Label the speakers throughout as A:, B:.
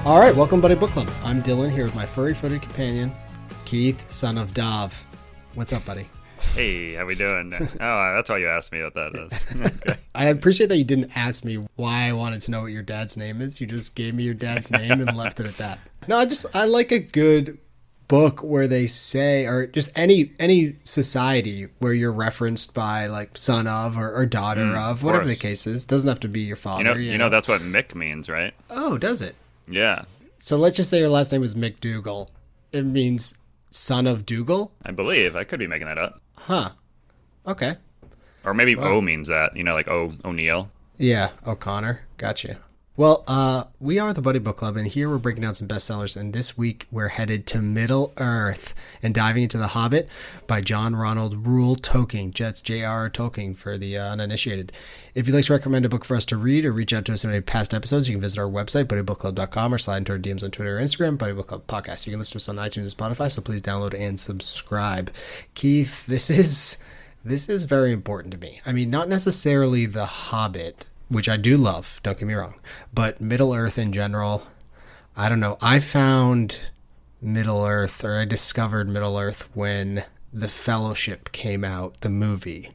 A: All right, welcome, Buddy Book Club. I'm Dylan here with my furry-footed companion, Keith, son of Dav. What's up, buddy?
B: Hey, how we doing? Oh, that's why you asked me what that is. Okay.
A: I appreciate that you didn't ask me why I wanted to know what your dad's name is. You just gave me your dad's name and left it at that. No, I like a good book where they say, or just any society where you're referenced by like son of or daughter of, whatever the case is. Doesn't have to be your father.
B: You know that's what Mick means, right?
A: Oh, does it?
B: Yeah.
A: So let's just say your last name is McDougal. It means son of Dougal?
B: I believe. I could be making that up.
A: Huh. Okay.
B: Or maybe O means that, like O'Neill.
A: Yeah, O'Connor. Gotcha. Well, we are the Buddy Book Club, and here we're breaking down some bestsellers, and this week we're headed to Middle-earth and diving into The Hobbit by John Ronald Reuel Tolkien. That's J.R.R. Tolkien for the uninitiated. If you'd like to recommend a book for us to read or reach out to us in any past episodes, you can visit our website, buddybookclub.com, or slide into our DMs on Twitter or Instagram, Buddy Book Club Podcast. You can listen to us on iTunes and Spotify, so please download and subscribe. Keith, this is very important to me. I mean, not necessarily The Hobbit, which I do love, don't get me wrong, but Middle-earth in general, I don't know. I found Middle-earth, or I discovered Middle-earth when The Fellowship came out, the movie.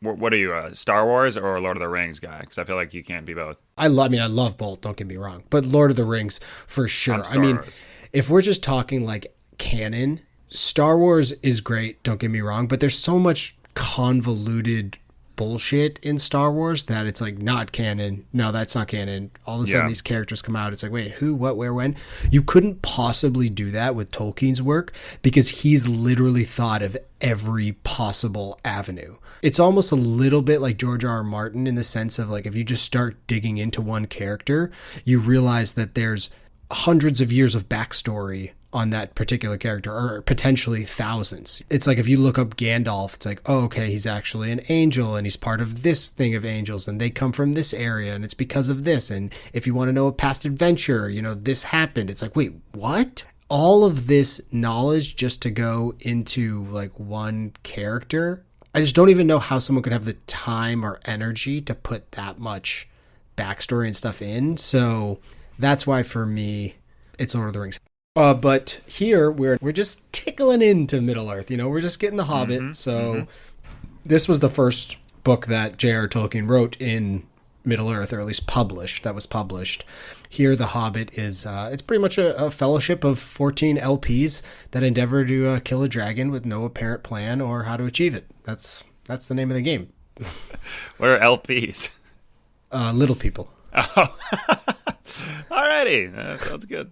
B: What are you, a Star Wars or Lord of the Rings guy? Because I feel like you can't be both.
A: I love both, don't get me wrong, but Lord of the Rings for sure.
B: Star Wars.
A: If we're just talking like canon, Star Wars is great, don't get me wrong, but there's so much convoluted bullshit in Star Wars that it's like not canon. No, that's not canon. All of a sudden these characters come out. It's like, wait, who, what, where, when? You couldn't possibly do that with Tolkien's work because he's literally thought of every possible avenue. It's almost a little bit like J.R.R. Martin in the sense of like, if you just start digging into one character, you realize that there's hundreds of years of backstory on that particular character, or potentially thousands. It's like if you look up Gandalf, it's like, oh, okay, he's actually an angel and he's part of this thing of angels and they come from this area and it's because of this. And if you want to know a past adventure, this happened. It's like, wait, what? All of this knowledge just to go into like one character. I just don't even know how someone could have the time or energy to put that much backstory and stuff in. So that's why for me, it's Lord of the Rings. But here we're just tickling into Middle-earth, we're just getting The Hobbit. This was the first book that J.R.R. Tolkien wrote in Middle-earth, or at least that was published. Here, The Hobbit is, it's pretty much a fellowship of 14 LPs that endeavor to kill a dragon with no apparent plan or how to achieve it. That's the name of the game.
B: What are LPs?
A: Little people.
B: Oh, alrighty. That sounds good.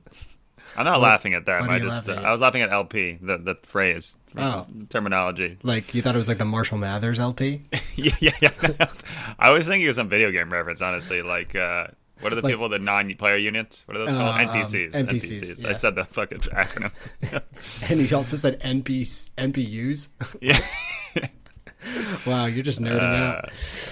B: I'm not laughing at that. I was laughing at LP, the phrase, terminology.
A: Like you thought it was like the Marshall Mathers LP?
B: yeah. I was thinking of some video game reference, honestly. Like, what are the people, the non-player units? What are those called? NPCs. NPCs. Yeah. I said the fucking acronym.
A: And you also said NPUs?
B: Yeah.
A: Wow, you're just nerding out.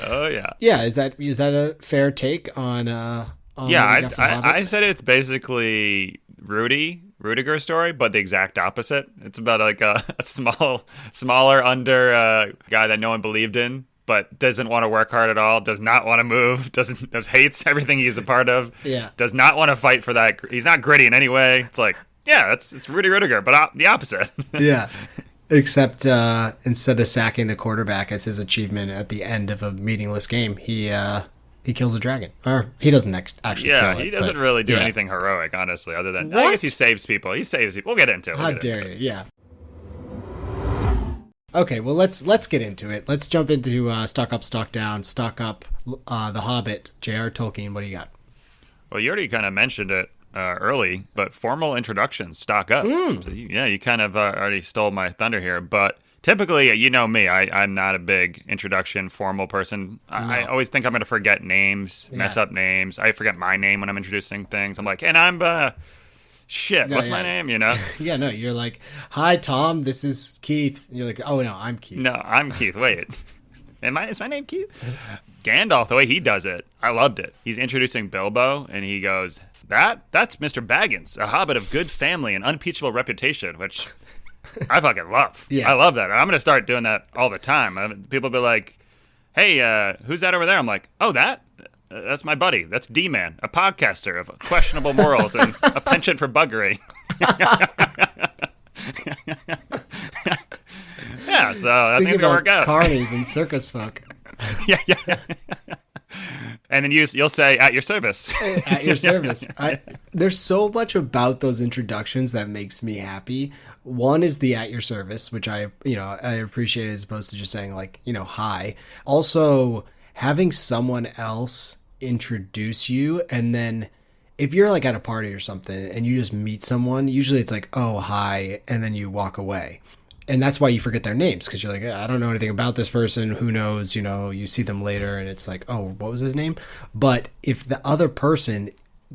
B: Oh, yeah.
A: Yeah, is that a fair take on
B: yeah, I said it's basically Rudiger story, but the exact opposite. It's about like a smaller under guy that no one believed in, but doesn't want to work hard at all, does not want to move, hates everything he's a part of, does not want to fight for that. He's not gritty in any way. It's like, yeah, it's Rudy Rudiger, but the opposite.
A: Yeah. Except instead of sacking the quarterback as his achievement at the end of a meaningless game, he kills a dragon. Or he doesn't actually kill it.
B: Yeah, he doesn't really do anything heroic, honestly, other than...
A: What?
B: I guess he saves people. We'll get into it.
A: How dare you, yeah. Okay, well, let's get into it. Let's jump into Stock Up, Stock Down, Stock Up, The Hobbit, J.R.R. Tolkien. What do you got?
B: Well, you already kind of mentioned it early, but formal introductions, Stock Up. So, you kind of already stole my thunder here, but... Typically, you know me, I'm not a big introduction formal person. No. I always think I'm going to forget names, mess up names. I forget my name when I'm introducing things. I'm like, and I'm, what's my name,
A: Yeah, no, you're like, hi, Tom, this is Keith. And you're like, oh, no, I'm Keith.
B: No, I'm Keith. Wait. Is my name Keith? Gandalf, the way he does it, I loved it. He's introducing Bilbo, and he goes, that's Mr. Baggins, a hobbit of good family and unimpeachable reputation, which... I fucking love. Yeah. I love that. I'm going to start doing that all the time. People be like, hey, who's that over there? I'm like, oh, that? That's my buddy. That's D-Man, a podcaster of questionable morals and a penchant for buggery. Yeah, so I think it's gonna work out.
A: Carnies and circus folk.
B: Yeah. And then you'll say, at your service.
A: At your service. There's so much about those introductions that makes me happy. One is the at your service, which I appreciate as opposed to just saying like, hi. Also, having someone else introduce you, and then if you're like at a party or something and you just meet someone, usually it's like, oh, hi, and then you walk away. And that's why you forget their names, because you're like, I don't know anything about this person. Who knows? You see them later and it's like, oh, what was his name? But if the other person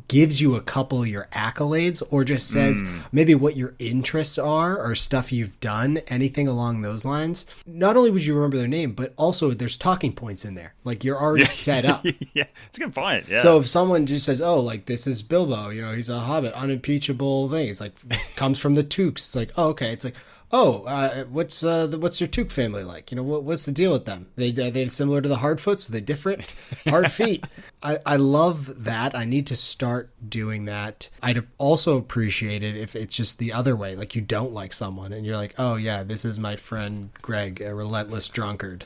A: gives you a couple of your accolades or just says maybe what your interests are or stuff you've done, anything along those lines, not only would you remember their name, but also there's talking points in there. Like you're already set up.
B: Yeah, it's a good point. Yeah.
A: So if someone just says, oh, like this is Bilbo, he's a hobbit, unimpeachable thing. It's like, comes from the Tukes. It's like, oh, okay. It's like, oh, what's your Took family like? What's the deal with them? Are they similar to the Hardfoots? Are they different? Hard feet. I love that. I need to start doing that. I'd also appreciate it if it's just the other way. Like you don't like someone and you're like, oh yeah, this is my friend Greg, a relentless drunkard.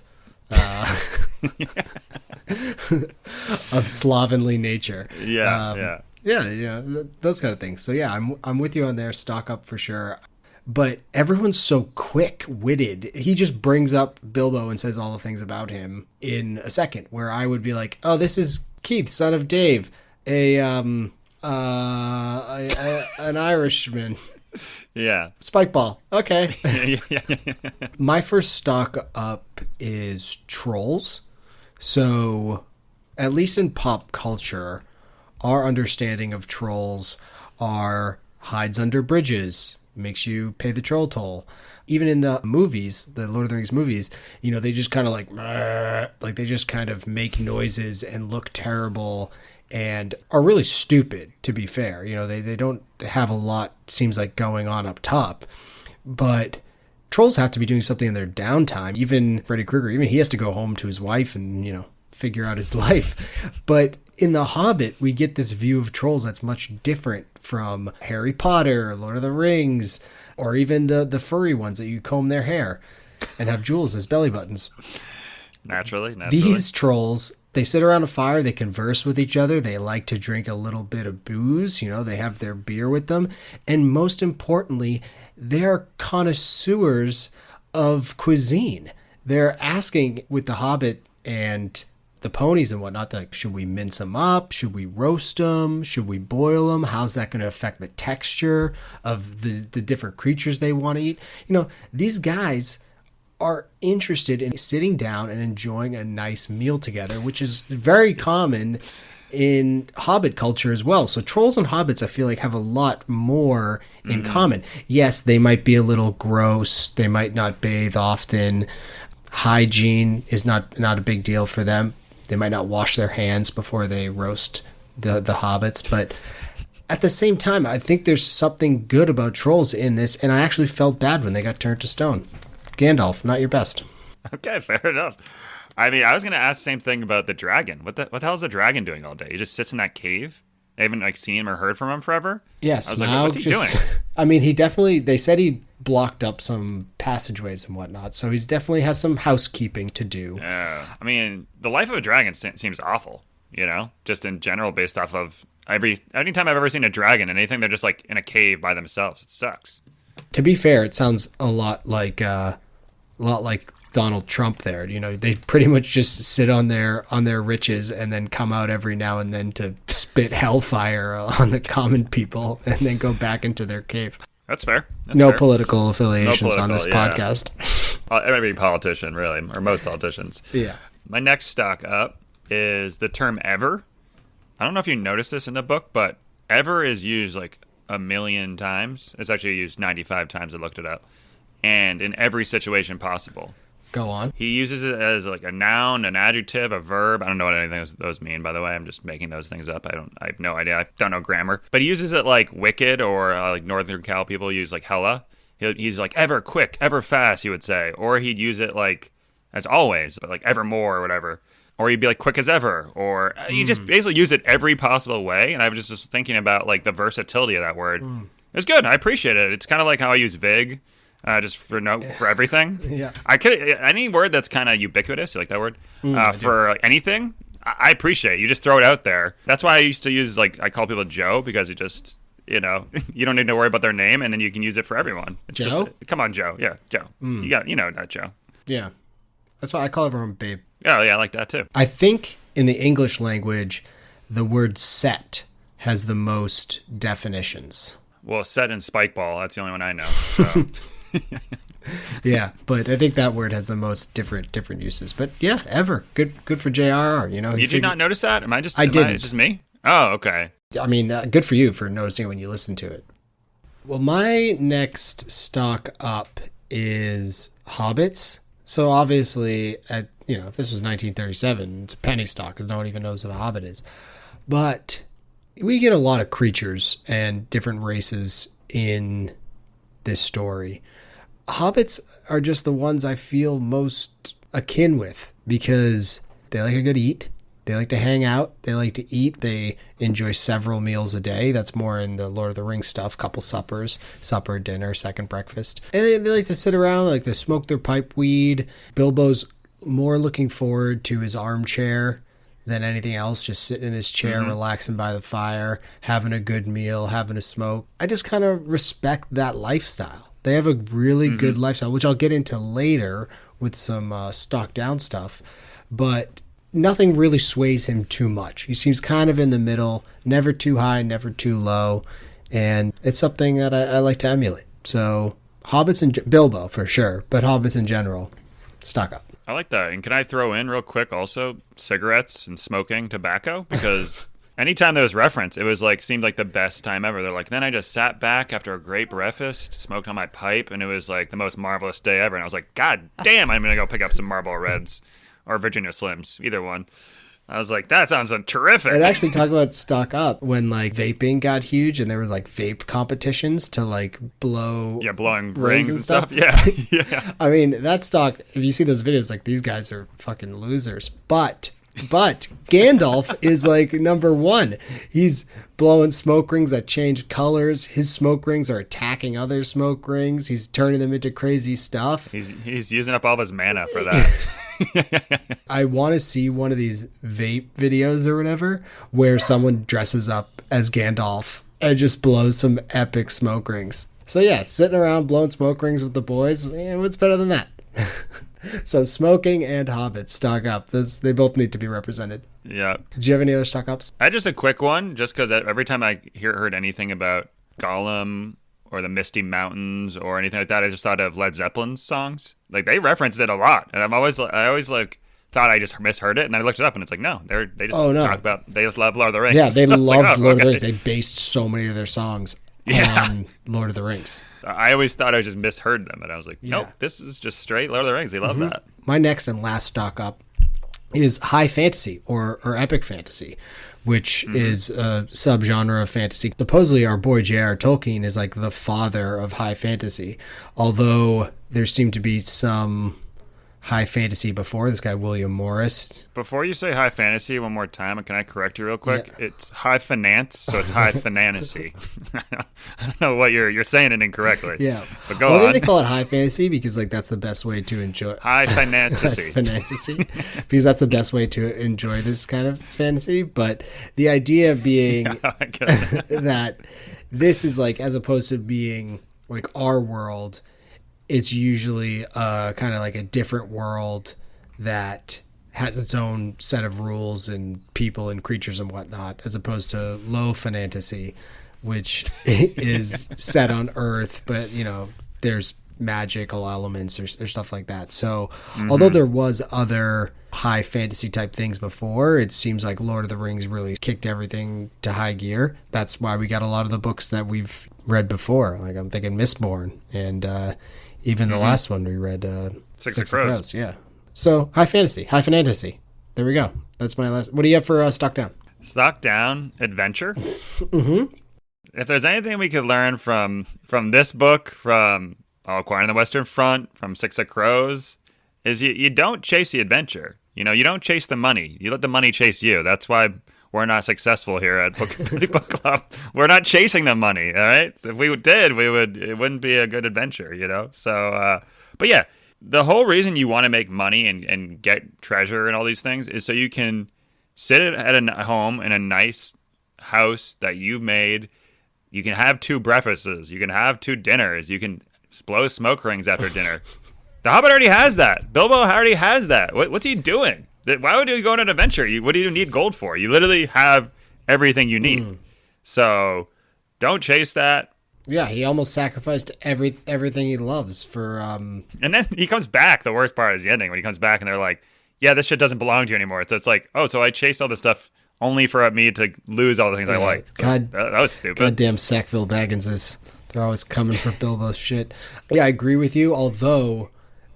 A: Of slovenly nature.
B: Yeah.
A: Those kind of things. So yeah, I'm with you on there. Stock up for sure. But everyone's so quick-witted. He just brings up Bilbo and says all the things about him in a second, where I would be like, oh, this is Keith, son of Dave, an Irishman.
B: Yeah.
A: Spikeball. Okay.
B: Yeah.
A: My first stock up is trolls. So, at least in pop culture, our understanding of trolls are hides under bridges, makes you pay the troll toll. Even in the movies, the Lord of the Rings movies, they just kind of like they just kind of make noises and look terrible and are really stupid, to be fair. They don't have a lot, seems like, going on up top. But trolls have to be doing something in their downtime. Even Freddy Krueger, even he has to go home to his wife and, figure out his life. But in The Hobbit, we get this view of trolls that's much different from Harry Potter, Lord of the Rings, or even the furry ones that you comb their hair and have jewels as belly buttons.
B: Naturally.
A: These trolls, they sit around a fire, they converse with each other, they like to drink a little bit of booze, they have their beer with them, and most importantly, they're connoisseurs of cuisine. They're asking with the Hobbit and the ponies and whatnot, like, should we mince them up? Should we roast them? Should we boil them? How's that going to affect the texture of the different creatures they want to eat? These guys are interested in sitting down and enjoying a nice meal together, which is very common in Hobbit culture as well. So trolls and hobbits, I feel like, have a lot more in common. Yes, they might be a little gross. They might not bathe often. Hygiene is not a big deal for them. They might not wash their hands before they roast the hobbits, but at the same time, I think there's something good about trolls in this, and I actually felt bad when they got turned to stone. Gandalf, not your best.
B: Okay, fair enough. I mean, I was going to ask the same thing about the dragon. What the hell is the dragon doing all day? He just sits in that cave? They haven't seen him or heard from him forever?
A: Yes.
B: I was like, what's he doing?
A: I mean, they said he blocked up some passageways and whatnot, so he's definitely has some housekeeping to do.
B: Yeah. I mean, the life of a dragon seems awful, just in general, based off of anytime I've ever seen a dragon and anything, they're just like in a cave by themselves. It sucks.
A: To be fair, it sounds a lot like Donald Trump there. They pretty much just sit on their riches and then come out every now and then to spit hellfire on the common people and then go back into their cave.
B: That's fair.
A: No political affiliations on this podcast.
B: Every politician, really, or most politicians.
A: Yeah.
B: My next stock up is the term ever. I don't know if you noticed this in the book, but ever is used like 1,000,000 times. It's actually used 95 times. I looked it up. And in every situation possible.
A: Go on.
B: He uses it as like a noun, an adjective, a verb. I don't know what any of those mean, by the way. I'm just making those things up. I have no idea. I don't know grammar. But he uses it like wicked, or like Northern Cal people use like hella. He's like ever quick, ever fast, he would say. Or he'd use it like as always, but like evermore or whatever. or you'd be like quick as ever, or you just basically use it every possible way. And I was just thinking about like the versatility of that word. It's good. I appreciate it. It's kind of like how I use vig, just for everything.
A: Yeah.
B: I could any word that's kind of ubiquitous. You like that word? For like, anything, I appreciate it. You just throw it out there. That's why I used to use I call people Joe, because it just you don't need to worry about their name, and then you can use it for everyone. It's
A: Joe?
B: Come on, Joe. Yeah, Joe. You know that Joe.
A: Yeah. That's why I call everyone babe.
B: Oh, yeah, I like that too.
A: I think in the English language, the word set has the most definitions.
B: Well, set and spike ball, that's the only one I know. So.
A: Yeah, but I think that word has the most different uses. But yeah, ever. Good for J.R.R.
B: Did you not notice that? Am I just me? Oh, okay.
A: I mean, good for you for noticing when you listen to it. Well, my next stock up is Hobbits. So obviously, if this was 1937, it's a penny stock because no one even knows what a Hobbit is. But we get a lot of creatures and different races in this story. Hobbits are just the ones I feel most akin with because they like a good eat. They like to hang out. They like to eat. They enjoy several meals a day. That's more in the Lord of the Rings stuff. Couple suppers, supper, dinner, second breakfast. And they like to sit around. They like to smoke their pipe weed. Bilbo's more looking forward to his armchair than anything else. Just sitting in his chair, relaxing by the fire, having a good meal, having a smoke. I just kind of respect that lifestyle. They have a really good lifestyle, which I'll get into later with some stock down stuff. But nothing really sways him too much. He seems kind of in the middle, never too high, never too low. And it's something that I like to emulate. So Hobbits and Bilbo for sure, but Hobbits in general, stock up.
B: I like that. And can I throw in real quick also cigarettes and smoking tobacco? Because anytime there was reference, it was seemed like the best time ever. They're like, then I just sat back after a great breakfast, smoked on my pipe, and it was like the most marvelous day ever. And I was like, God damn, I'm going to go pick up some Marlboro Reds. Or Virginia Slims, either one. I was like, that sounds terrific.
A: I'd actually talk about stock up when vaping got huge and there were vape competitions to blowing
B: rings and stuff. Yeah.
A: I mean, that stock, if you see those videos, these guys are fucking losers. But Gandalf is number one. He's blowing smoke rings that change colors. His smoke rings are attacking other smoke rings. He's turning them into crazy stuff.
B: He's using up all of his mana for that.
A: I want to see one of these vape videos or whatever where someone dresses up as Gandalf and just blows some epic smoke rings. So yeah, sitting around blowing smoke rings with the boys, what's better than that? So smoking and hobbits, stock up. They both need to be represented.
B: Yeah.
A: Did you have any other stock ups?
B: I had just a quick one, just because every time I heard anything about Gollum or the Misty Mountains or anything like that, I just thought of Led Zeppelin's songs. They referenced it a lot, and I always thought I just misheard it, and then I looked it up, and it's no, they just talk about they love Lord of the Rings.
A: Yeah, they love Lord of the Rings. They based so many of their songs on Lord of the Rings.
B: I always thought I just misheard them, and I was like, nope, this is just straight Lord of the Rings. They love that.
A: My next and last stock up is high fantasy or epic fantasy, which is a subgenre of fantasy. Supposedly our boy J.R.R. Tolkien is the father of high fantasy, although there seem to be some high fantasy before this guy, William Morris.
B: Before you say high fantasy one more time, can I correct you real quick? Yeah. It's high finance, so it's high fantasy. I don't know what you're saying it incorrectly.
A: Yeah.
B: But go on.
A: I think they call it high fantasy because that's the best way to enjoy
B: high fantasy.
A: Because that's the best way to enjoy this kind of fantasy. But the idea being that this is as opposed to being our world, it's usually kind of a different world that has its own set of rules and people and creatures and whatnot, as opposed to low fantasy, which is set on Earth, but there's magical elements or stuff like that. So although there was other high fantasy type things before, it seems like Lord of the Rings really kicked everything to high gear. That's why we got a lot of the books that we've read before. I'm thinking Mistborn and even the last one we read,
B: Six of Crows.
A: Yeah. So high fantasy. There we go. That's my last. What do you have for stock down?
B: Stock down adventure. If there's anything we could learn from this book, from All Quiet on the Western Front, from Six of Crows, is you don't chase the adventure. You know, you don't chase the money. You let the money chase you. That's why we're not successful here at Book Club. We're not chasing the money, all right? If we did, it wouldn't be a good adventure, you know? So, but yeah, the whole reason you want to make money and get treasure and all these things is so you can sit at a home in a nice house that you've made. You can have 2 breakfasts. You can have 2 dinners. You can blow smoke rings after dinner. The Hobbit already has that. Bilbo already has that. What's he doing? Why would you go on an adventure? What do you need gold for? You literally have everything you need. So don't chase that.
A: Yeah, he almost sacrificed everything he loves for...
B: And then he comes back. The worst part is the ending. When he comes back and they're like, yeah, this shit doesn't belong to you anymore. So it's like, oh, so I chased all this stuff only for me to lose all the things I liked. So
A: God,
B: that was stupid.
A: Goddamn Sackville Bagginses. They're always coming for Bilbo's shit. Yeah, I agree with you, although...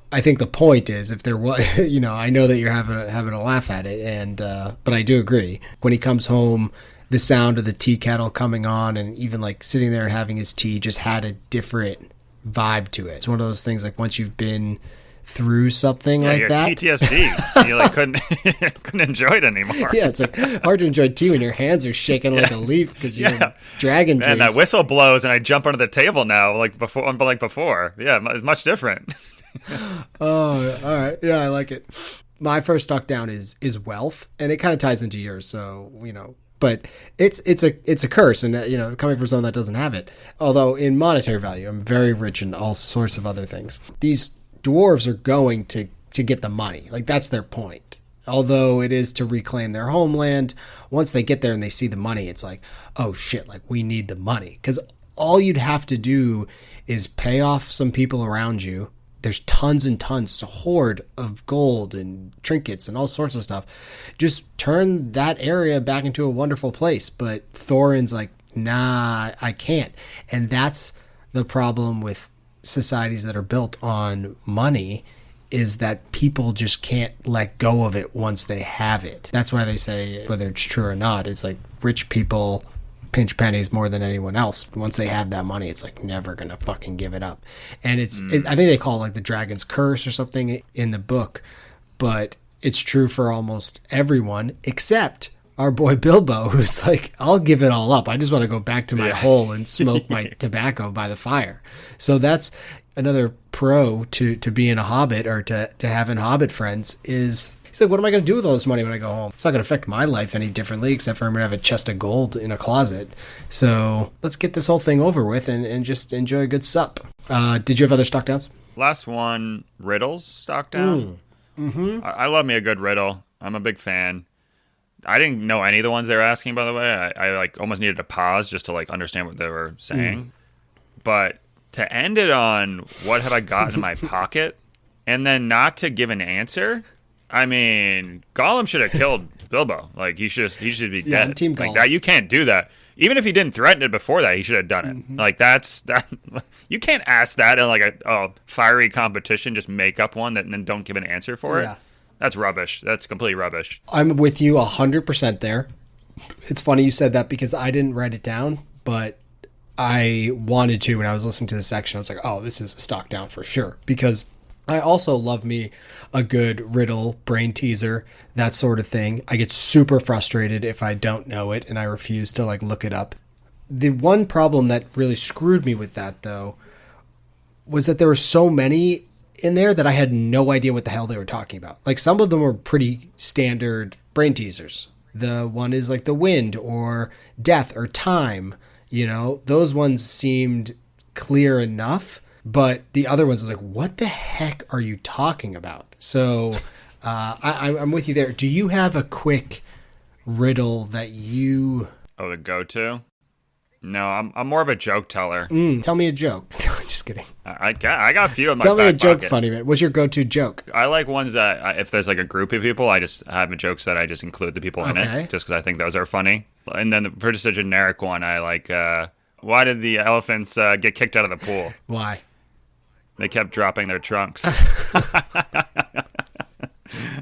A: I think the point is, if there was, you know, I know that you're having a laugh at it, and but I do agree. When he comes home, the sound of the tea kettle coming on, and even like sitting there and having his tea, just had a different vibe to it. It's one of those things like once you've been through something like that,
B: PTSD, you like couldn't enjoy it anymore.
A: Yeah, it's like hard to enjoy tea when your hands are shaking like a leaf because you're in dragon dreams.
B: And that whistle blows, and I jump under the table now, like before. Yeah, it's much different.
A: Oh, all right. Yeah, I like it. My first stock down is wealth, and it kind of ties into yours. So, you know, but it's a curse, and you know, coming from someone that doesn't have it. Although in monetary value, I'm very rich in all sorts of other things. These dwarves are going to get the money. Like that's their point. Although it is to reclaim their homeland. Once they get there and they see the money, it's like, oh shit, like we need the money. Because all you'd have to do is pay off some people around you. There's tons and tons. It's a hoard of gold and trinkets and all sorts of stuff. Just turn that area back into a wonderful place. But Thorin's like, nah, I can't. And that's the problem with societies that are built on money, is that people just can't let go of it once they have it. That's why they say, whether it's true or not, it's like rich people pinch pennies more than anyone else. Once they have that money, it's like never gonna fucking give it up. And I think they call it like the dragon's curse or something in the book, but it's true for almost everyone except our boy Bilbo, who's like, I'll give it all up. I just want to go back to my hole and smoke my tobacco by the fire. So that's another pro to being a hobbit, or to having hobbit friends, is he's like, what am I going to do with all this money when I go home? It's not going to affect my life any differently, except for I'm going to have a chest of gold in a closet. So let's get this whole thing over with and just enjoy a good sup. Did you have other stock downs?
B: Last one, riddles stock down.
A: Mm-hmm.
B: I love me a good riddle. I'm a big fan. I didn't know any of the ones they were asking, by the way. I like almost needed to pause just to like understand what they were saying. But to end it on what have I got in my pocket, and then not to give an answer. I mean, Gollum should have killed Bilbo. Like he should be dead.
A: Team
B: like
A: Gollum.
B: that, you can't do that. Even if he didn't threaten it before that, he should have done it.
A: Mm-hmm.
B: Like that's that. You can't ask that in like a fiery competition. Just make up one and then don't give an answer for it. That's rubbish. That's completely rubbish.
A: I'm with you 100% there. It's funny you said that because I didn't write it down, but I wanted to when I was listening to the section. I was like, oh, this is a stock down for sure. Because I also love me a good riddle, brain teaser, that sort of thing. I get super frustrated if I don't know it and I refuse to like look it up. The one problem that really screwed me with that, though, was that there were so many in there that I had no idea what the hell they were talking about. Like some of them were pretty standard brain teasers. The one is like the wind or death or time. You know, those ones seemed clear enough. But the other ones was like, what the heck are you talking about? So I'm with you there. Do you have a quick riddle that you...
B: Oh, the go-to? No, I'm more of a joke teller.
A: Tell me a joke. Just kidding.
B: I got a few in my
A: Tell me
B: back
A: a joke,
B: pocket.
A: funny man. What's your go-to joke?
B: I like ones that if there's like a group of people, I just have jokes that I just include the people in it, just because I think those are funny. And then for just a generic one, I like, why did the elephants get kicked out of the pool?
A: Why?
B: They kept dropping their trunks.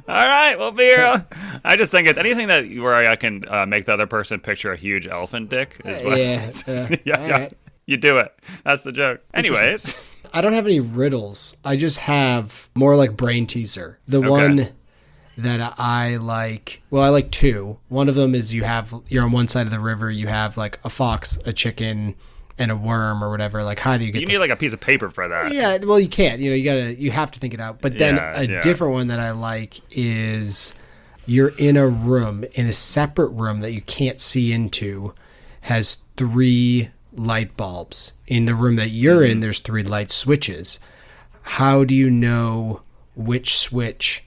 B: All right, we'll be here. I just think it's anything that where I can make the other person picture a huge elephant dick is what. Yeah.
A: Right.
B: You do it. That's the joke. Anyways,
A: I don't have any riddles. I just have more like brain teaser. The one that I like. Well, I like two. One of them is you're on one side of the river. You have like a fox, a chicken, and a worm or whatever. Like, how do you get?
B: You need like a piece of paper for that.
A: Yeah. Well, you can't. You have to think it out. But then a different one that I like is you're in a room, in a separate room that you can't see into, has 3 light bulbs. In the room that you're in, there's 3 light switches. How do you know which switch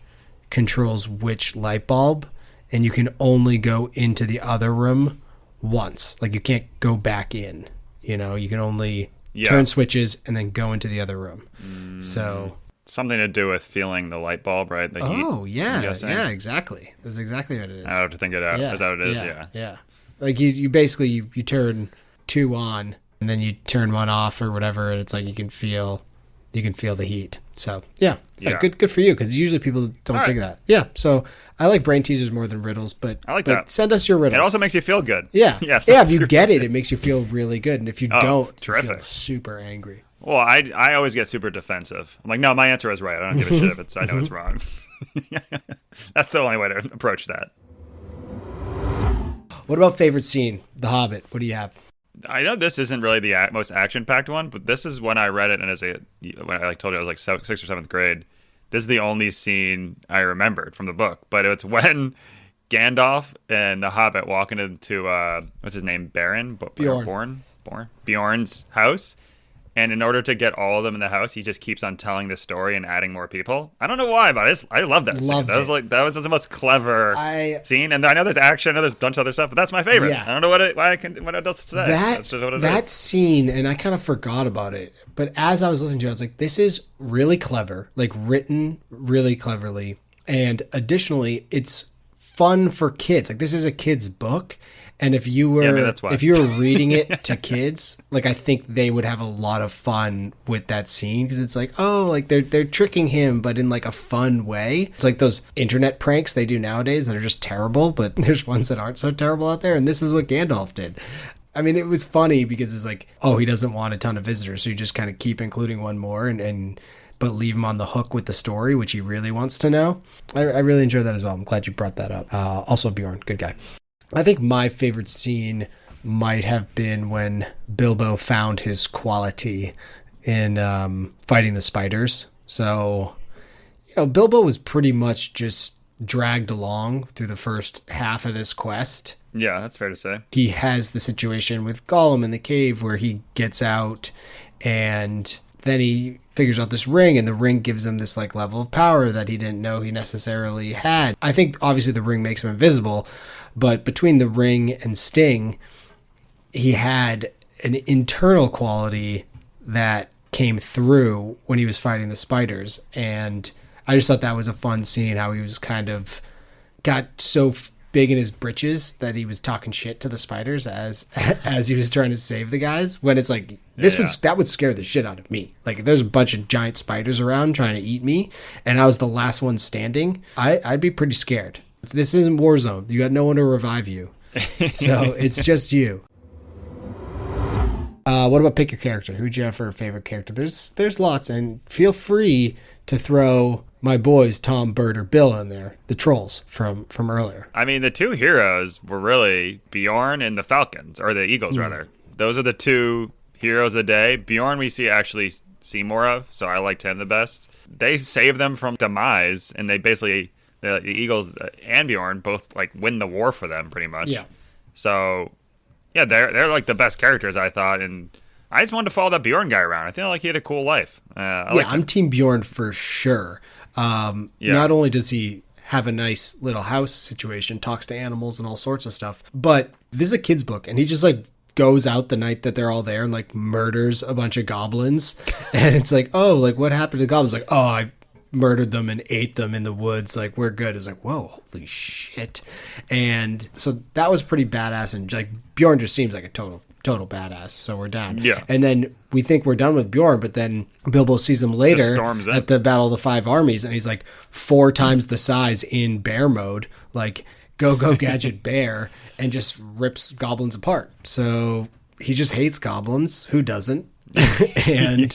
A: controls which light bulb? And you can only go into the other room once. Like, you can't go back in. You can only turn switches and then go into the other room. So
B: something to do with feeling the light bulb, right? The heat,
A: yeah, exactly. That's exactly what it is.
B: I have to think it out.
A: Yeah,
B: Is that what it is?
A: Yeah. Like you basically you turn 2 on and then you turn 1 off or whatever, and it's like you can feel the heat. So yeah. Good for you, because usually people don't think of that. Yeah. So I like brain teasers more than riddles, but
B: I like that.
A: Send us your riddles.
B: It also makes you feel good.
A: Yeah. If you get it makes you feel really good, and if you don't,
B: terrific.
A: you feel super angry.
B: Well, I always get super defensive. I'm like, no, my answer is right. I don't give a shit if I know it's wrong. That's the only way to approach that.
A: What about favorite scene? The Hobbit. What do you have?
B: I know this isn't really the most action-packed one, but this is when I read it, and when I told you I was like 6th or 7th grade. This is the only scene I remembered from the book, but it's when Gandalf and the Hobbit walking into what's his name, Bjorn's house. And in order to get all of them in the house, he just keeps on telling the story and adding more people. I don't know why, but I love that scene. That was the most clever scene. And I know there's action, I know there's a bunch of other stuff, but that's my favorite. Yeah. I don't know what else to say. That's just what it is.
A: That scene, and I kind of forgot about it, but as I was listening to it, I was like, this is really clever, like written really cleverly. And additionally, it's fun for kids. Like, this is a kid's book. And if you were reading it to kids, like, I think they would have a lot of fun with that scene, because it's like, oh, like they're tricking him, but in like a fun way. It's like those internet pranks they do nowadays that are just terrible, but there's ones that aren't so terrible out there. And this is what Gandalf did. I mean, it was funny because it was like, oh, he doesn't want a ton of visitors, so you just kind of keep including one more but leave him on the hook with the story, which he really wants to know. I really enjoyed that as well. I'm glad you brought that up. Also, Bjorn, good guy. I think my favorite scene might have been when Bilbo found his quality in fighting the spiders. So, Bilbo was pretty much just dragged along through the first half of this quest.
B: Yeah, that's fair to say.
A: He has the situation with Gollum in the cave where he gets out, and then he figures out this ring, and the ring gives him this like level of power that he didn't know he necessarily had. I think obviously the ring makes him invisible, but between the ring and Sting, he had an internal quality that came through when he was fighting the spiders. And I just thought that was a fun scene, how he was kind of got so big in his britches that he was talking shit to the spiders as he was trying to save the guys, when it's like, that would scare the shit out of me. Like, if there's a bunch of giant spiders around trying to eat me and I was the last one standing, I'd be pretty scared. This isn't Warzone. You got no one to revive you. So it's just you. What about pick your character? Who'd you have for a favorite character? There's lots, and feel free to throw my boys Tom, Bert, or Bill in there. The trolls from earlier.
B: I mean, the 2 heroes were really Bjorn and the Falcons, or the Eagles rather. Those are the 2 heroes of the day. Bjorn we see more of, so I liked him the best. They save them from demise, and they basically, the Eagles and Bjorn both like win the war for them pretty much. Yeah. So yeah, they're like the best characters, I thought, and I just wanted to follow that Bjorn guy around. I feel like he had a cool life.
A: I'm Team Bjorn for sure. Not only does he have a nice little house situation, talks to animals and all sorts of stuff, but this is a kid's book, and he just like goes out the night that they're all there and like murders a bunch of goblins. And it's like, oh, like what happened to the goblins? Like, oh, I murdered them and ate them in the woods. Like, we're good. It's like, whoa, holy shit. And so that was pretty badass. And like Bjorn just seems like a total badass. So we're down. Yeah. And then we think we're done with Bjorn, but then Bilbo sees him later at the Battle of the Five Armies, and he's like 4 times the size in bear mode, like go gadget bear, and just rips goblins apart. So he just hates goblins. Who doesn't? And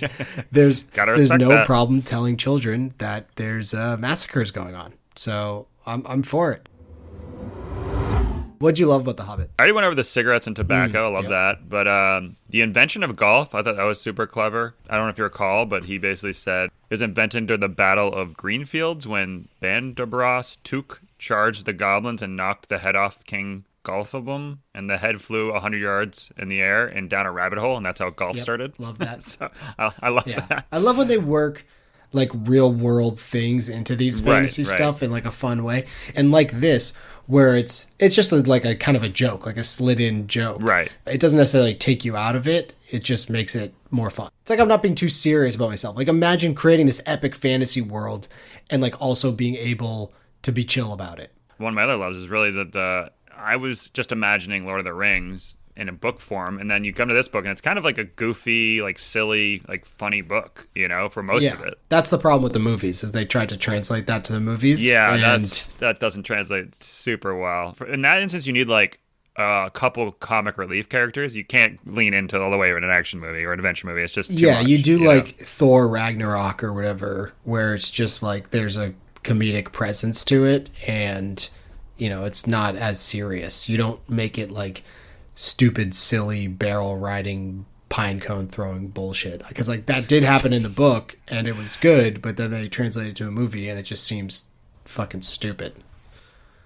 A: there's no problem telling children that there's massacres going on. So I'm for it. What'd you love about The Hobbit?
B: I already went over the cigarettes and tobacco. I love that. But the invention of golf, I thought that was super clever. I don't know if you recall, but he basically said it was invented during the Battle of Greenfields when Bandobras Took charged the goblins and knocked the head off King Golfabum, and the head flew 100 yards in the air and down a rabbit hole, and that's how golf started.
A: Love that.
B: So I love that.
A: I love when they work like real world things into these fantasy stuff in like a fun way. And like this, where it's just like a kind of a joke, like a slid in joke.
B: Right.
A: It doesn't necessarily take you out of it. It just makes it more fun. It's like I'm not being too serious about myself. Like imagine creating this epic fantasy world and like also being able to be chill about it.
B: One of my other loves is really that I was just imagining Lord of the Rings in a book form, and then you come to this book and it's kind of like a goofy, like silly, like funny book, you know, for most of it.
A: That's the problem with the movies, is they tried to translate that to the movies.
B: Yeah, that doesn't translate super well. In that instance, you need like a couple comic relief characters. You can't lean into all the way in an action movie or an adventure movie. It's just too much,
A: you do like Thor Ragnarok or whatever, where it's just like there's a comedic presence to it, and you know, it's not as serious. You don't make it like stupid, silly, barrel riding, pine cone throwing bullshit. Because like that did happen in the book and it was good, but then they translated it to a movie and it just seems fucking stupid.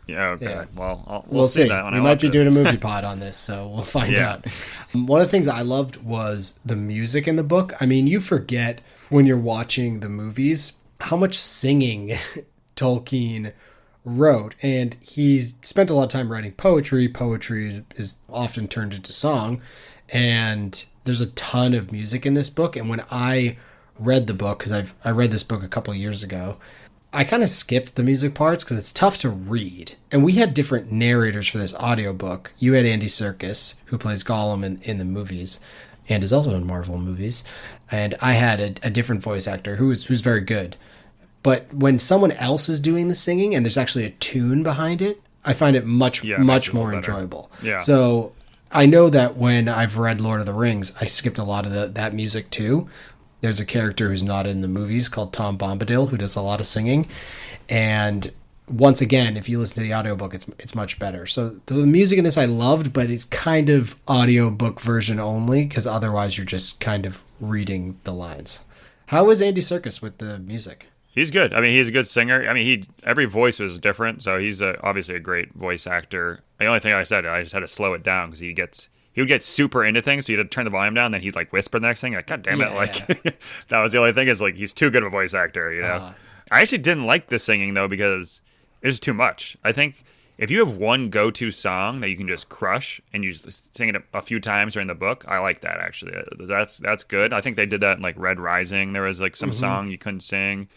B: Yeah, okay. Yeah. Well, we'll see that when
A: we might be doing a movie pod on this, so we'll find out. One of the things I loved was the music in the book. I mean, you forget when you're watching the movies how much singing Tolkien wrote, and he's spent a lot of time writing poetry. Poetry is often turned into song, and there's a ton of music in this book. And when I read the book, because I read this book a couple of years ago, I kind of skipped the music parts because it's tough to read. And we had different narrators for this audiobook. You had Andy Serkis, who plays Gollum in the movies and is also in Marvel movies, and I had a different voice actor who's very good. But when someone else is doing the singing and there's actually a tune behind it, I find it much more enjoyable.
B: Yeah.
A: So I know that when I've read Lord of the Rings, I skipped a lot of that music too. There's a character who's not in the movies called Tom Bombadil who does a lot of singing. And once again, if you listen to the audiobook, it's much better. So the music in this I loved, but it's kind of audiobook version only because otherwise you're just kind of reading the lines. How was Andy Serkis with the music?
B: He's good. I mean, he's a good singer. I mean, every voice was different, so he's obviously a great voice actor. The only thing I just had to slow it down because he would get super into things, so you had to turn the volume down, then he'd like whisper the next thing. Like, God damn it! That was the only thing, is like he's too good of a voice actor, you know. I actually didn't like the singing though because it was too much. I think if you have one go-to song that you can just crush and you just sing it a few times during the book, I like that actually. That's good. I think they did that in like Red Rising. There was like some song you couldn't sing.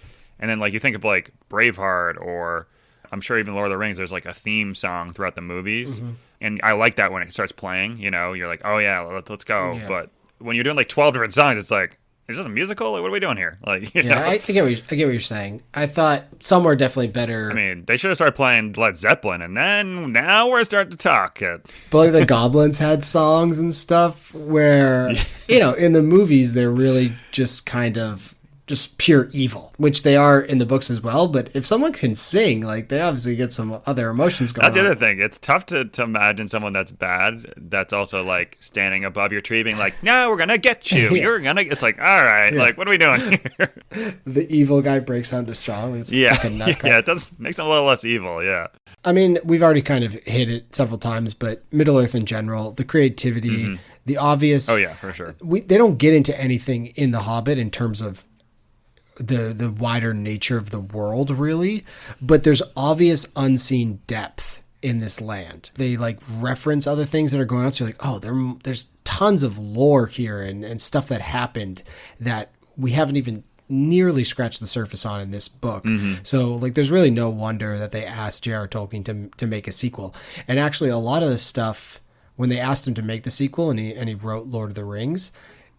B: And then, like, you think of, like, Braveheart, or I'm sure even Lord of the Rings, there's, like, a theme song throughout the movies. Mm-hmm. And I like that when it starts playing, you know. You're like, oh, yeah, let's go. Yeah. But when you're doing, like, 12 different songs, it's like, is this a musical? Like, what are we doing here? Like, you know?
A: I get what you're saying. I thought some were definitely better.
B: I mean, they should have started playing Led Zeppelin, and then now we're starting to talk.
A: But, like, the goblins had songs and stuff where, you know, in the movies, they're really just kind of just pure evil, which they are in the books as well. But if someone can sing, like, they obviously get some other emotions going on.
B: That's the other thing. It's tough to imagine someone that's bad that's also like standing above your tree being like, no, we're gonna get you. You're gonna. It's like, all right, like, what are we doing here?
A: The evil guy breaks down to strong. It's like a nut
B: it does makes him a little less evil. Yeah.
A: I mean, we've already kind of hit it several times, but Middle Earth in general, the creativity, the obvious.
B: Oh yeah, for sure.
A: They don't get into anything in The Hobbit in terms of the wider nature of the world, really, but there's obvious unseen depth in this land. They like reference other things that are going on, so you're like, oh, there's tons of lore here and stuff that happened that we haven't even nearly scratched the surface on in this book. So like there's really no wonder that they asked J.R.R. Tolkien to make a sequel. And actually a lot of this stuff, when they asked him to make the sequel and he wrote Lord of the Rings,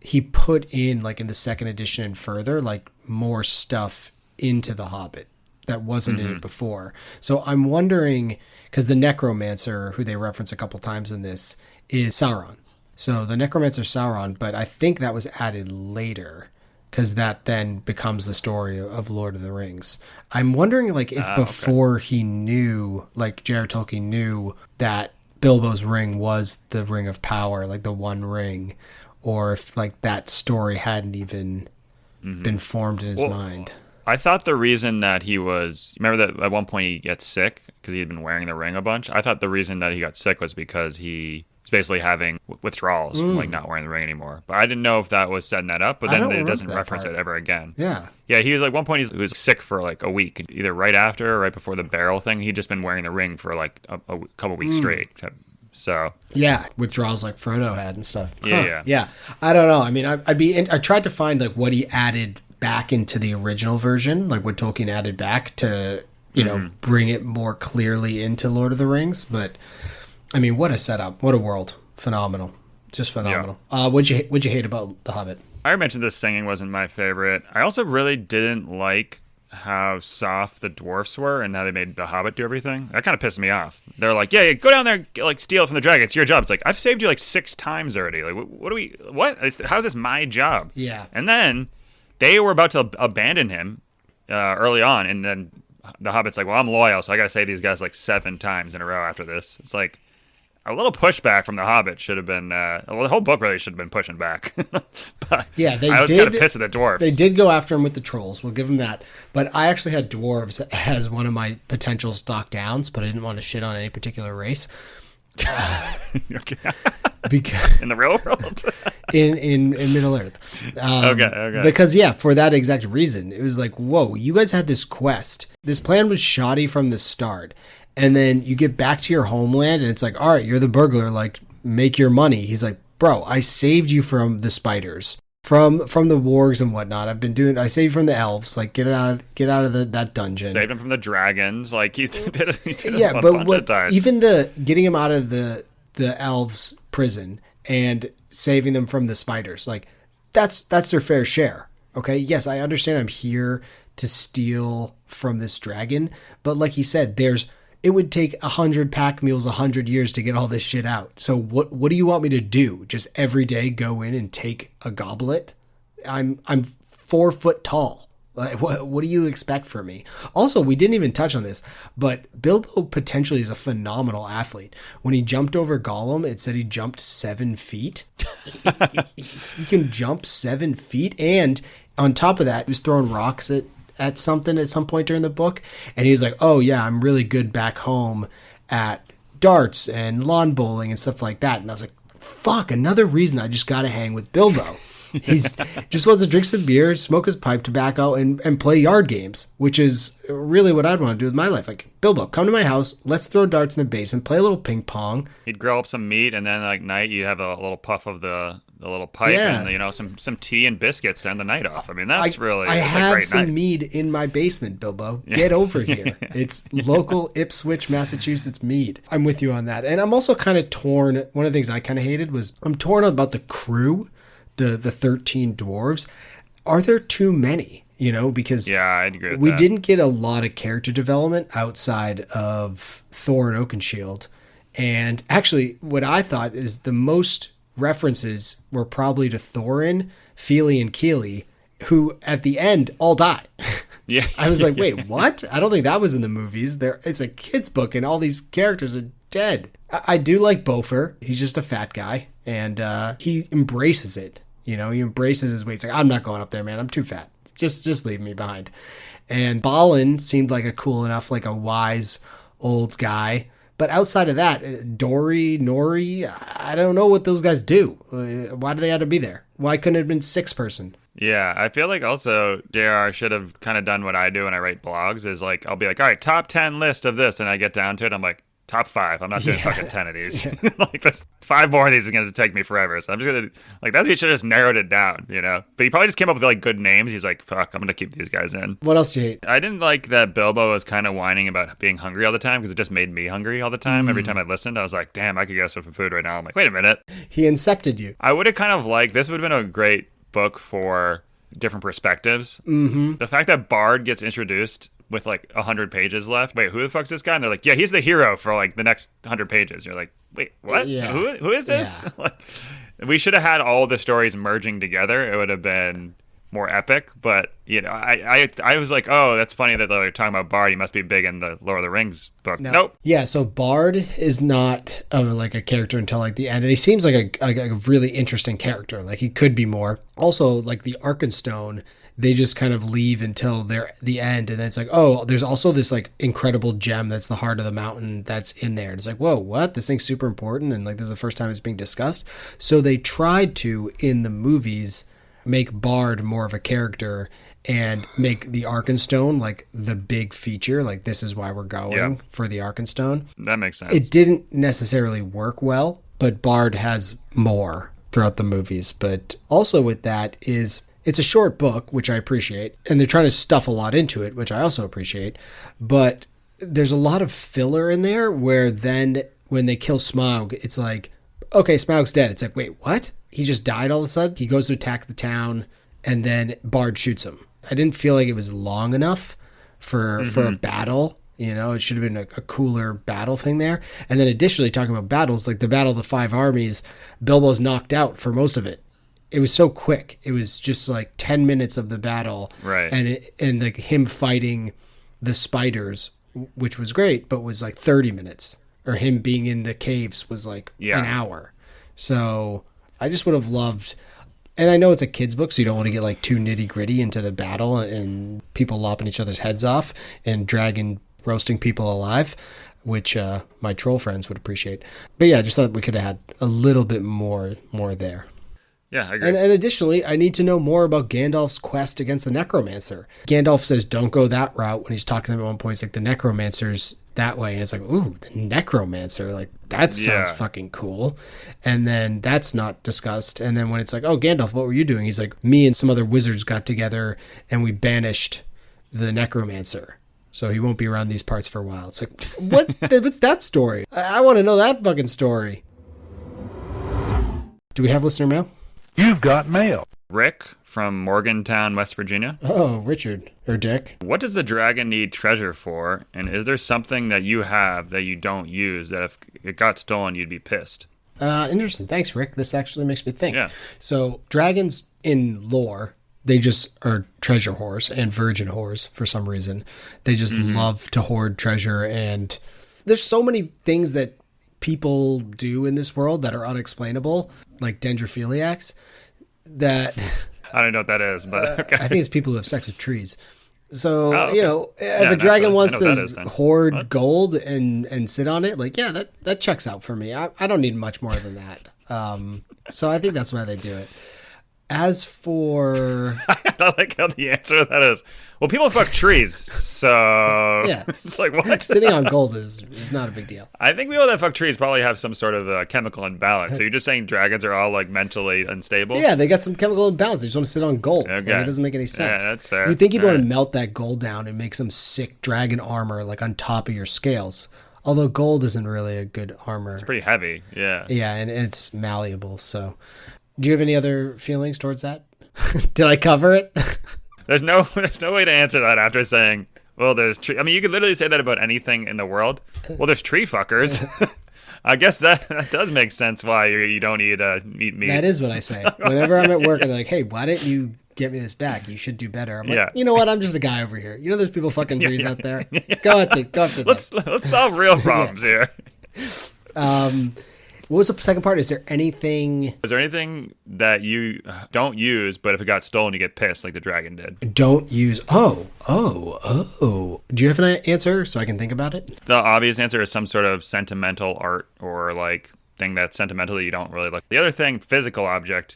A: he put in, like, in the second edition and further, like, more stuff into The Hobbit that wasn't in it before. So I'm wondering, because the necromancer, who they reference a couple times in this, is Sauron. So the necromancer Sauron, but I think that was added later. because that then becomes the story of Lord of the Rings. I'm wondering, like, if before he knew, like, J.R.R. Tolkien knew that Bilbo's ring was the Ring of Power, like the One Ring, or if, like, that story hadn't even been formed in his mind.
B: I thought the reason that he was... Remember that at one point he gets sick because he had been wearing the ring a bunch? I thought the reason that he got sick was because he was basically having withdrawals from, like, not wearing the ring anymore. But I didn't know if that was setting that up, but then it doesn't reference it ever again.
A: Yeah.
B: Yeah, he was, like, one point he was sick for, like, a week. Either right after or right before the barrel thing. He'd just been wearing the ring for, like, a couple weeks straight. So...
A: Yeah, withdrawals like Frodo had and stuff.
B: Yeah.
A: I don't know. I mean, I tried to find, like, what he added back into the original version, like what Tolkien added back to, you know, bring it more clearly into Lord of the Rings. But I mean, what a setup, what a world, phenomenal, just phenomenal. Yeah. What'd you hate about The Hobbit?
B: I already mentioned the singing wasn't my favorite. I also really didn't like how soft the dwarfs were and how they made the Hobbit do everything. That kind of pissed me off. They're like, yeah, go down there, like, steal it from the dragon. It's your job. It's like, I've saved you like 6 times already. Like, what? How's this my job?
A: Yeah.
B: And then they were about to abandon him early on, and then the Hobbit's like, well, I'm loyal, so I got to save these guys like 7 times in a row after this. It's like a little pushback from the Hobbit should have been. Well, the whole book really should have been pushing back. But
A: yeah,
B: I was kind of pissed at the dwarves.
A: They did go after him with the trolls. We'll give them that. But I actually had dwarves as one of my potential stock downs, but I didn't want to shit on any particular race.
B: In the real world,
A: in Middle Earth.
B: Okay.
A: Because for that exact reason, it was like, whoa, you guys had this quest. This plan was shoddy from the start, and then you get back to your homeland, and it's like, all right, you're the burglar. Like, make your money. He's like, bro, I saved you from the spiders, from the wargs and whatnot. I saved you from the elves. Like, get out of that dungeon.
B: Saved him from the dragons. Like, he did
A: yeah,
B: a
A: but
B: bunch of times.
A: Even the getting him out of the elves' prison and saving them from the spiders, like, that's their fair share. Okay, yes, I understand I'm here to steal from this dragon, but like he said, it would take 100 pack mules 100 years to get all this shit out. So what do you want me to do? Just every day go in and take a goblet? I'm 4 foot tall. Like, what do you expect from me? Also, we didn't even touch on this, but Bilbo potentially is a phenomenal athlete. When he jumped over Gollum, it said he jumped 7 feet. He can jump 7 feet, and on top of that, he was throwing rocks at something at some point during the book, and he's like, oh yeah, I'm really good back home at darts and lawn bowling and stuff like that. And I was like, fuck, another reason I just gotta hang with Bilbo. He's just wants to drink some beer, smoke his pipe tobacco, and play yard games, which is really what I'd want to do with my life. Like, Bilbo, come to my house, let's throw darts in the basement, play a little ping pong.
B: He'd grill up some meat, and then like night you'd have a little puff of the little pipe, and some tea and biscuits to end the night off. I mean, that's
A: I have some mead in my basement, Bilbo. Get over here. It's local Ipswich, Massachusetts mead. I'm with you on that. And I'm also kind of torn. One of the things I kind of hated was I'm torn about the crew. The 13 dwarves. Are there too many? Because
B: I'd agree with
A: we
B: that.
A: didn't get a lot of character development outside of Thor and Oakenshield. And actually, what I thought is the most references were probably to Thorin, Fili, and Kili, who at the end all die.
B: Yeah.
A: I was like, wait, what? I don't think that was in the movies. It's a kid's book, and all these characters are dead. I do like Beaufort. He's just a fat guy, and he embraces it. He embraces his weight. He's like, I'm not going up there, man. I'm too fat. Just leave me behind. And Balin seemed like a cool enough, like a wise old guy. But outside of that, Dory, Nori, I don't know what those guys do. Why do they have to be there? Why couldn't it have been 6 person?
B: Yeah, I feel like also J.R.R. should have kind of done what I do when I write blogs, is like, I'll be like, all right, top 10 list of this, and I get down to it, I'm like, top 5. I'm not doing fucking 10 of these. Like, there's 5 more of these are going to take me forever. So I'm just going to, like, that's he should have just narrowed it down, But he probably just came up with, like, good names. He's like, fuck, I'm going to keep these guys in.
A: What else do you hate?
B: I didn't like that Bilbo was kind of whining about being hungry all the time, because it just made me hungry all the time. Every time I listened, I was like, damn, I could go some food right now. I'm like, wait a minute.
A: He incepted you.
B: I would have kind of liked, this would have been a great book for different perspectives. Mm-hmm. The fact that Bard gets introduced with like 100 pages left. Wait, who the fuck's this guy? And they're like, yeah, he's the hero for like the next 100 pages. You're like, wait, what?
A: Yeah.
B: Who is this?
A: Yeah.
B: Like, we should have had all the stories merging together. It would have been more epic. But I was like, oh, that's funny that they're talking about Bard. He must be big in the Lord of the Rings book.
A: No.
B: Nope.
A: Yeah, so Bard is not like a character until like the end, and he seems like a really interesting character. Like he could be more. Also, like the Arkenstone, they just kind of leave until the end, and then it's like, oh, there's also this like incredible gem that's the heart of the mountain that's in there. And it's like, whoa, what? This thing's super important, and like this is the first time it's being discussed. So they tried to, in the movies, make Bard more of a character and make the Arkenstone like the big feature. Like this is why we're going for the Arkenstone.
B: That makes sense.
A: It didn't necessarily work well, but Bard has more throughout the movies. But also with that is, it's a short book, which I appreciate, and they're trying to stuff a lot into it, which I also appreciate. But there's a lot of filler in there where then when they kill Smaug, it's like, okay, Smaug's dead. It's like, wait, what? He just died all of a sudden? He goes to attack the town, and then Bard shoots him. I didn't feel like it was long enough for a battle. You know, it should have been a cooler battle thing there. And then additionally, talking about battles, like the Battle of the Five Armies, Bilbo's knocked out for most of it. It was so quick. It was just like 10 minutes of the battle.
B: Right.
A: And like him fighting the spiders, which was great, but was like 30 minutes. Or him being in the caves was like an hour. So I just would have loved, and I know it's a kid's book, so you don't want to get like too nitty gritty into the battle and people lopping each other's heads off and dragging, roasting people alive, which my troll friends would appreciate. But yeah, I just thought we could have had a little bit more there.
B: Yeah, I agree.
A: And additionally, I need to know more about Gandalf's quest against the Necromancer. Gandalf says, don't go that route when he's talking to them at one point. He's like, the Necromancer's that way. And it's like, ooh, the Necromancer. Like, that sounds fucking cool. And then that's not discussed. And then when it's like, oh, Gandalf, what were you doing? He's like, me and some other wizards got together and we banished the Necromancer. So he won't be around these parts for a while. It's like, what's that story? I want to know that fucking story. Do we have listener mail?
C: You've got mail.
B: Rick from Morgantown, West Virginia.
A: Oh, Richard or Dick.
B: What does the dragon need treasure for? And is there something that you have that you don't use that if it got stolen, you'd be pissed?
A: Interesting. Thanks, Rick. This actually makes me think.
B: Yeah.
A: So dragons in lore, they just are treasure whores and virgin whores for some reason. They just love to hoard treasure. And there's so many things that people do in this world that are unexplainable, like dendrophiliacs, that
B: I don't know what that is, but okay.
A: I think it's people who have sex with trees. So, if a dragon wants to hoard gold and sit on it, like, yeah, that checks out for me. I don't need much more than that. So I think that's why they do it. As for...
B: I like how the answer to that is, well, people fuck trees, so...
A: Yeah.
B: It's like, what?
A: Sitting on gold is not a big deal.
B: I think people that fuck trees probably have some sort of chemical imbalance. So you're just saying dragons are all, like, mentally unstable?
A: Yeah, they got some chemical imbalance. They just want to sit on gold.
B: Okay.
A: Like, it doesn't make any sense.
B: Yeah, that's fair.
A: You'd think you'd want to melt that gold down and make some sick dragon armor, like, on top of your scales. Although gold isn't really a good armor.
B: It's pretty heavy, yeah.
A: Yeah, and it's malleable, so... Do you have any other feelings towards that? Did I cover it?
B: There's no way to answer that after saying, well, there's tree. I mean, you could literally say that about anything in the world. Well, there's tree fuckers. I guess that does make sense why you don't eat meat.
A: That is what I say. Whenever I'm at work, I'm like, hey, why didn't you get me this back? You should do better. I'm like, you know what? I'm just a guy over here. You know there's people fucking trees out there? Go after
B: Let's solve real problems here.
A: What was the second part? Is there anything
B: that you don't use, but if it got stolen, you get pissed like the dragon did?
A: Don't use. Oh. Do you have an answer so I can think about it?
B: The obvious answer is some sort of sentimental art or like thing that's sentimental that you don't really like. The other thing, physical object,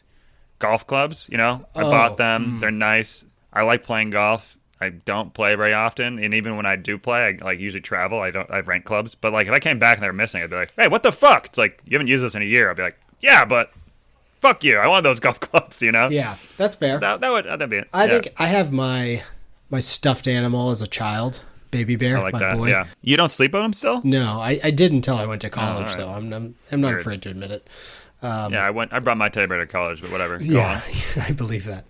B: golf clubs. I bought them. They're nice. I like playing golf. I don't play very often, and even when I do play, I usually travel. I rent clubs, but like if I came back and they were missing, I'd be like, "Hey, what the fuck?" It's like, you haven't used this in a year. I'd be like, "Yeah, but fuck you. I want those golf clubs."
A: Yeah, that's fair.
B: That'd be it.
A: I think I have my stuffed animal as a child, baby bear,
B: I like
A: my
B: that.
A: boy.
B: Yeah, you don't sleep with him still?
A: No, I did until I went to college,
B: right.
A: though. I'm not afraid to admit it.
B: I brought my teddy bear to college, but whatever.
A: Yeah, I believe that.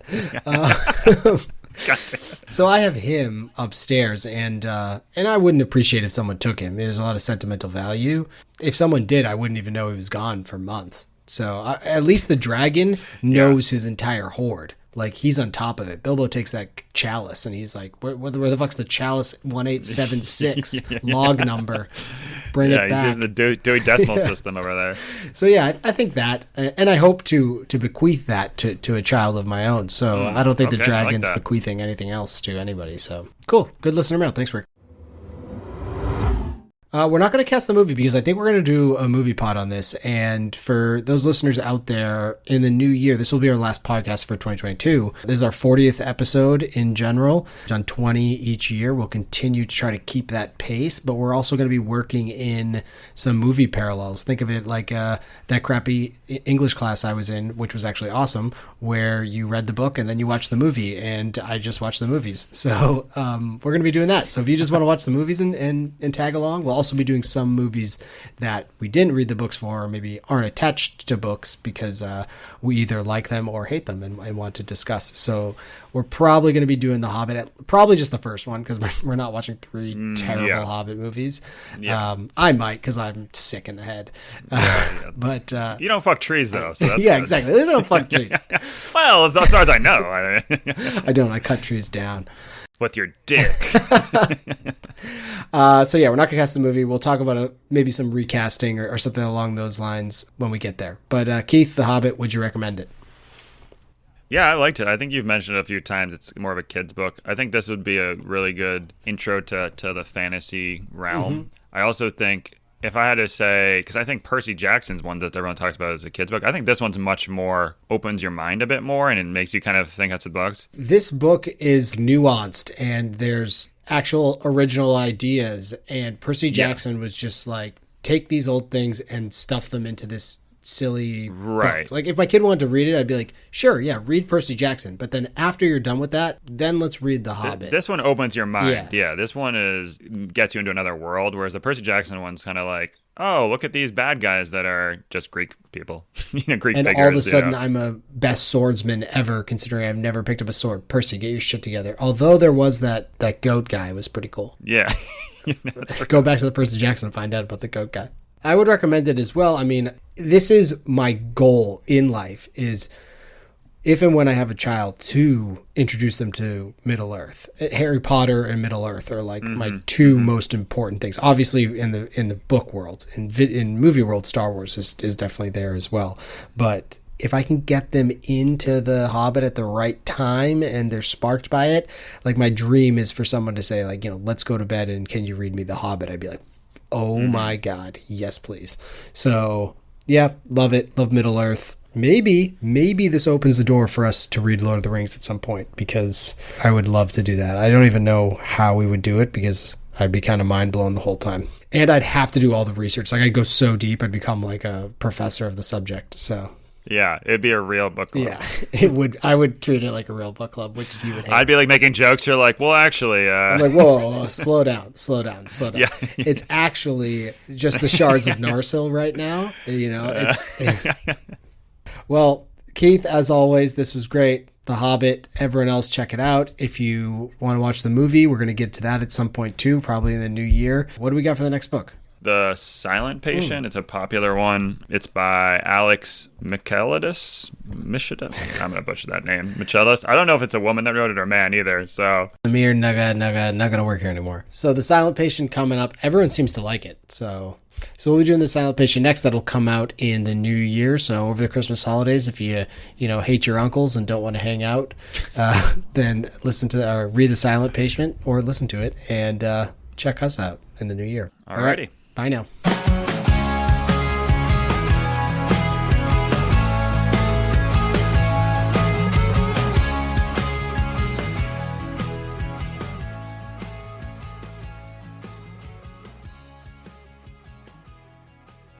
A: So I have him upstairs, and I wouldn't appreciate if someone took him. There's a lot of sentimental value. If someone did, I wouldn't even know he was gone for months. So at least the dragon knows his entire hoard. like he's on top of it. Bilbo takes that chalice and he's like, where the fuck's the chalice 1876 log number? Bring it back.
B: Yeah, he's using the Dewey Decimal System over there.
A: So yeah, I think that, and I hope to bequeath that to a child of my own. So I don't think the dragon's bequeathing anything else to anybody. So cool. Good listener mail. Thanks, Rick. We're not going to cast the movie because I think we're going to do a movie pod on this. And for those listeners out there in the new year, this will be our last podcast for 2022. This is our 40th episode in general. We've done 20 each year. We'll continue to try to keep that pace, but we're also going to be working in some movie parallels. Think of it like that crappy English class I was in, which was actually awesome, where you read the book and then you watch the movie, and I just watched the movies. So we're going to be doing that. So if you just want to watch the movies and tag along, we'll also be doing some movies that we didn't read the books for, or maybe aren't attached to books because we either like them or hate them and want to discuss. So we're probably going to be doing The Hobbit, probably just the first one because we're not watching 3 terrible Hobbit movies. Yeah. I might because I'm sick in the head. But
B: you don't fuck trees though. So that's
A: yeah,
B: good.
A: Exactly. They don't fuck trees.
B: Well, as far as I know.
A: I don't. I cut trees down.
B: With your dick.
A: So yeah, we're not gonna cast the movie. We'll talk about maybe some recasting or something along those lines when we get there. But Keith, The Hobbit, would you recommend it?
B: Yeah, I liked it. I think you've mentioned it a few times. It's more of a kid's book. I think this would be a really good intro to the fantasy realm. Mm-hmm. I also think, if I had to say, because I think Percy Jackson's one that everyone talks about as a kid's book, I think this one's much more, opens your mind a bit more, and it makes you kind of think outside the box.
A: This book is nuanced, and there's actual original ideas, and Percy Jackson was just like, take these old things and stuff them into this silly book. Like, if my kid wanted to read it, I'd be like, sure, yeah, read Percy Jackson. But then after you're done with that, then let's read The Hobbit.
B: This one opens your mind. Yeah, this one gets you into another world, whereas the Percy Jackson one's kind of like, oh, look at these bad guys that are just Greek people. Greek figures.
A: And all of a sudden, I'm a best swordsman ever, considering I've never picked up a sword. Percy, get your shit together. Although there was that goat guy was pretty cool.
B: Yeah.
A: Go back to the Percy Jackson and find out about the goat guy. I would recommend it as well. I mean, this is my goal in life, is if and when I have a child, to introduce them to Middle-earth. Harry Potter and Middle-earth are like my two most important things. Obviously, in the book world, in movie world, Star Wars is definitely there as well. But if I can get them into The Hobbit at the right time and they're sparked by it, like my dream is for someone to say, like, let's go to bed and can you read me The Hobbit? I'd be like, oh my God, yes, please. So yeah, love it. Love Middle-earth. Maybe this opens the door for us to read Lord of the Rings at some point, because I would love to do that. I don't even know how we would do it, because I'd be kind of mind blown the whole time. And I'd have to do all the research. Like, I'd go so deep, I'd become like a professor of the subject. So
B: yeah, it'd be a real book club.
A: Yeah, it would. I would treat it like a real book club, which you would hate.
B: I'd be like making jokes. You're like, well, actually,
A: I'm like, whoa, slow down. Yeah. It's actually just the shards of Narsil right now. Well, Keith, as always, this was great. The Hobbit. Everyone else, check it out. If you want to watch the movie, we're going to get to that at some point too, probably in the new year. What do we got for the next book?
B: The Silent Patient. It's a popular one. It's by Alex Michaelides. I'm going to butcher that name. Michaelides. I don't know if it's a woman that wrote it or a man either. So
A: Amir, not going to work here anymore. So The Silent Patient coming up. Everyone seems to like it. So we'll be doing The Silent Patient next. That'll come out in the new year. So over the Christmas holidays, if you hate your uncles and don't want to hang out, then listen to or read The Silent Patient or listen to it and check us out in the new year.
B: Alrighty.
A: Bye now.